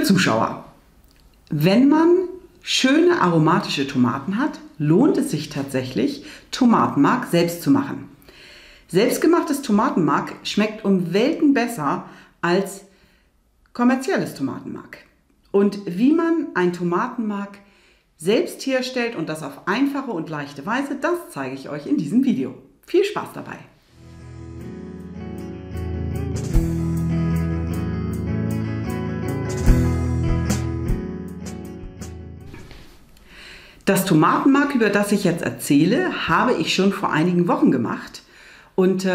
Zuschauer, wenn man schöne aromatische Tomaten hat, lohnt es sich tatsächlich, Tomatenmark selbst zu machen. Selbstgemachtes Tomatenmark schmeckt um Welten besser als kommerzielles Tomatenmark. Und wie man ein Tomatenmark selbst herstellt und das auf einfache und leichte Weise, das zeige ich euch in diesem Video. Viel Spaß dabei! Das Tomatenmark, über das ich jetzt erzähle, habe ich schon vor einigen Wochen gemacht und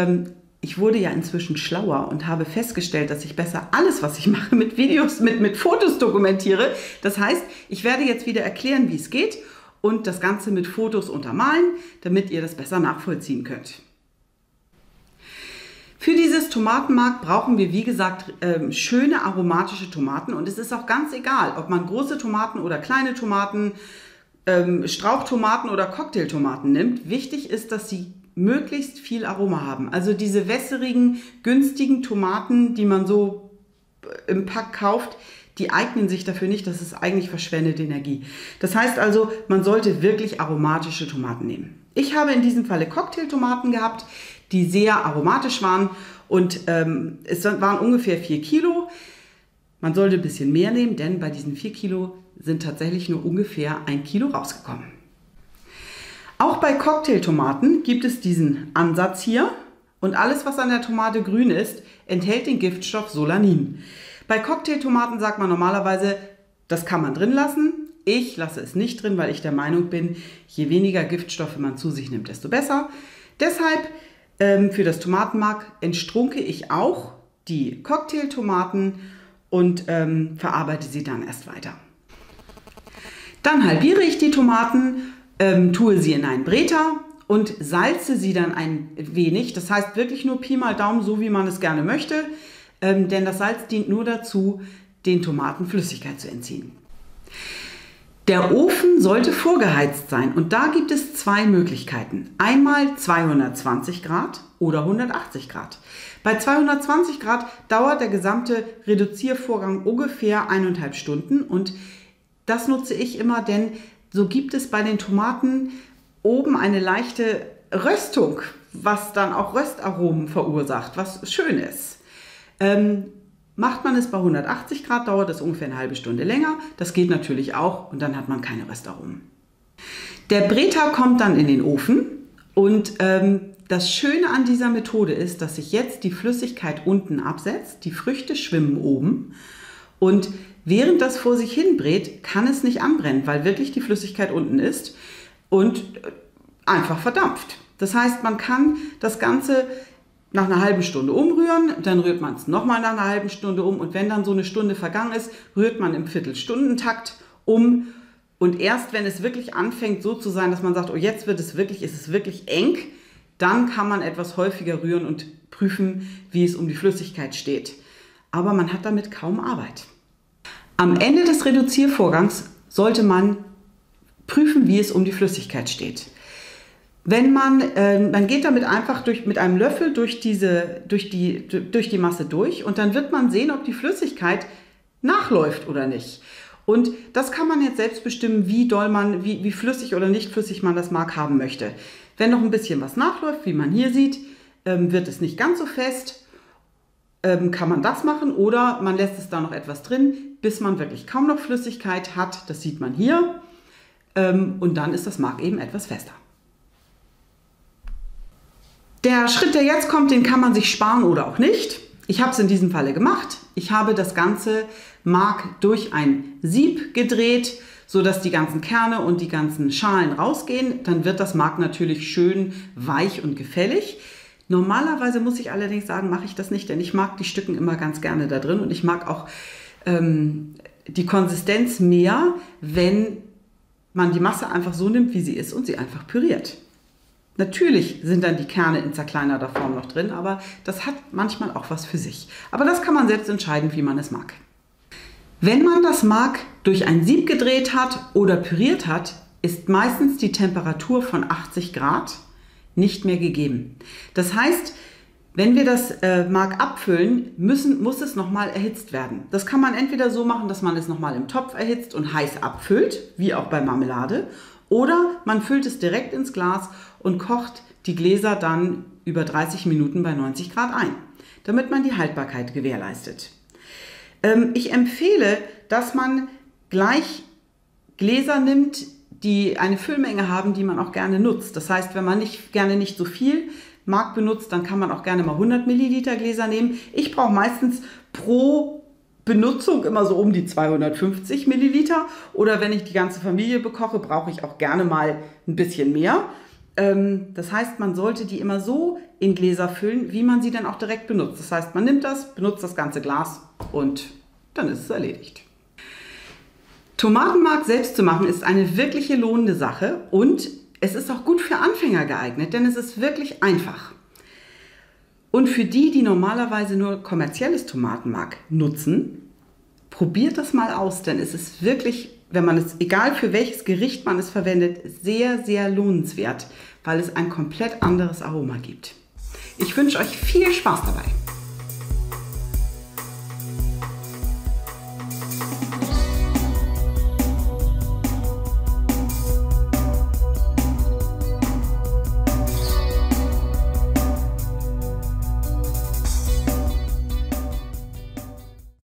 ich wurde ja inzwischen schlauer und habe festgestellt, dass ich besser alles, was ich mache, mit Videos, mit Fotos dokumentiere. Das heißt, ich werde jetzt wieder erklären, wie es geht und das Ganze mit Fotos untermalen, damit ihr das besser nachvollziehen könnt. Für dieses Tomatenmark brauchen wir, wie gesagt, schöne aromatische Tomaten und es ist auch ganz egal, ob man große Tomaten oder kleine Tomaten, Strauchtomaten oder Cocktailtomaten nimmt. Wichtig ist, dass sie möglichst viel Aroma haben. Also diese wässrigen, günstigen Tomaten, die man so im Pack kauft, die eignen sich dafür nicht. Das ist eigentlich verschwendete Energie. Das heißt also, man sollte wirklich aromatische Tomaten nehmen. Ich habe in diesem Falle Cocktailtomaten gehabt, die sehr aromatisch waren und es waren ungefähr 4 Kilo. Man sollte ein bisschen mehr nehmen, denn bei diesen 4 Kilo sind tatsächlich nur ungefähr 1 Kilo rausgekommen. Auch bei Cocktailtomaten gibt es diesen Ansatz hier und alles, was an der Tomate grün ist, enthält den Giftstoff Solanin. Bei Cocktailtomaten sagt man normalerweise, das kann man drin lassen. Ich lasse es nicht drin, weil ich der Meinung bin, je weniger Giftstoffe man zu sich nimmt, desto besser. Deshalb für das Tomatenmark entstrunke ich auch die Cocktailtomaten und verarbeite sie dann erst weiter. Dann halbiere ich die Tomaten, tue sie in einen Bräter und salze sie dann ein wenig. Das heißt wirklich nur Pi mal Daumen, so wie man es gerne möchte, denn das Salz dient nur dazu, den Tomaten Flüssigkeit zu entziehen. Der Ofen sollte vorgeheizt sein und da gibt es 2 Möglichkeiten. Einmal 220 Grad oder 180 Grad. Bei 220 Grad dauert der gesamte Reduziervorgang ungefähr 1,5 Stunden und das nutze ich immer, denn so gibt es bei den Tomaten oben eine leichte Röstung, was dann auch Röstaromen verursacht, was schön ist. Macht man es bei 180 Grad, dauert es ungefähr eine halbe Stunde länger. Das geht natürlich auch und dann hat man keine Röstaromen. Der Bräter kommt dann in den Ofen und das Schöne an dieser Methode ist, dass sich jetzt die Flüssigkeit unten absetzt, die Früchte schwimmen oben und während das vor sich hin brät, kann es nicht anbrennen, weil wirklich die Flüssigkeit unten ist und einfach verdampft. Das heißt, man kann das Ganze nach einer halben Stunde umrühren, dann rührt man es nochmal nach einer halben Stunde um und wenn dann so eine Stunde vergangen ist, rührt man im Viertelstundentakt um und erst wenn es wirklich anfängt so zu sein, dass man sagt, oh jetzt ist es wirklich eng, dann kann man etwas häufiger rühren und prüfen, wie es um die Flüssigkeit steht. Aber man hat damit kaum Arbeit. Am Ende des Reduziervorgangs sollte man prüfen, wie es um die Flüssigkeit steht. Wenn man geht damit einfach mit einem Löffel durch die Masse durch und dann wird man sehen, ob die Flüssigkeit nachläuft oder nicht. Und das kann man jetzt selbst bestimmen, wie flüssig oder nicht flüssig man das Mark haben möchte. Wenn noch ein bisschen was nachläuft, wie man hier sieht, wird es nicht ganz so fest, kann man das machen oder man lässt es da noch etwas drin, bis man wirklich kaum noch Flüssigkeit hat. Das sieht man hier und dann ist das Mark eben etwas fester. Der Schritt, der jetzt kommt, den kann man sich sparen oder auch nicht. Ich habe es in diesem Falle gemacht. Ich habe das ganze Mark durch ein Sieb gedreht, sodass die ganzen Kerne und die ganzen Schalen rausgehen. Dann wird das Mark natürlich schön weich und gefällig. Normalerweise muss ich allerdings sagen, mache ich das nicht, denn ich mag die Stücken immer ganz gerne da drin und ich mag auch die Konsistenz mehr, wenn man die Masse einfach so nimmt, wie sie ist und sie einfach püriert. Natürlich sind dann die Kerne in zerkleinerter Form noch drin, aber das hat manchmal auch was für sich. Aber das kann man selbst entscheiden, wie man es mag. Wenn man das Mark durch ein Sieb gedreht hat oder püriert hat, ist meistens die Temperatur von 80 Grad nicht mehr gegeben. Das heißt, Wenn wir das Mark abfüllen, muss es nochmal erhitzt werden. Das kann man entweder so machen, dass man es nochmal im Topf erhitzt und heiß abfüllt, wie auch bei Marmelade. Oder man füllt es direkt ins Glas und kocht die Gläser dann über 30 Minuten bei 90 Grad ein, damit man die Haltbarkeit gewährleistet. Ich empfehle, dass man gleich Gläser nimmt, die eine Füllmenge haben, die man auch gerne nutzt. Das heißt, wenn man gerne nicht so viel Mark benutzt, dann kann man auch gerne mal 100 Milliliter Gläser nehmen. Ich brauche meistens pro Benutzung immer so um die 250 Milliliter. Oder wenn ich die ganze Familie bekoche, brauche ich auch gerne mal ein bisschen mehr. Das heißt, man sollte die immer so in Gläser füllen, wie man sie dann auch direkt benutzt. Das heißt, man nimmt das, benutzt das ganze Glas und dann ist es erledigt. Tomatenmark selbst zu machen ist eine wirkliche lohnende Sache und es ist auch gut für Anfänger geeignet, denn es ist wirklich einfach. Und für die, die normalerweise nur kommerzielles Tomatenmark nutzen, probiert das mal aus, denn es ist wirklich, wenn man es, egal für welches Gericht man es verwendet, sehr, sehr lohnenswert, weil es ein komplett anderes Aroma gibt. Ich wünsche euch viel Spaß dabei.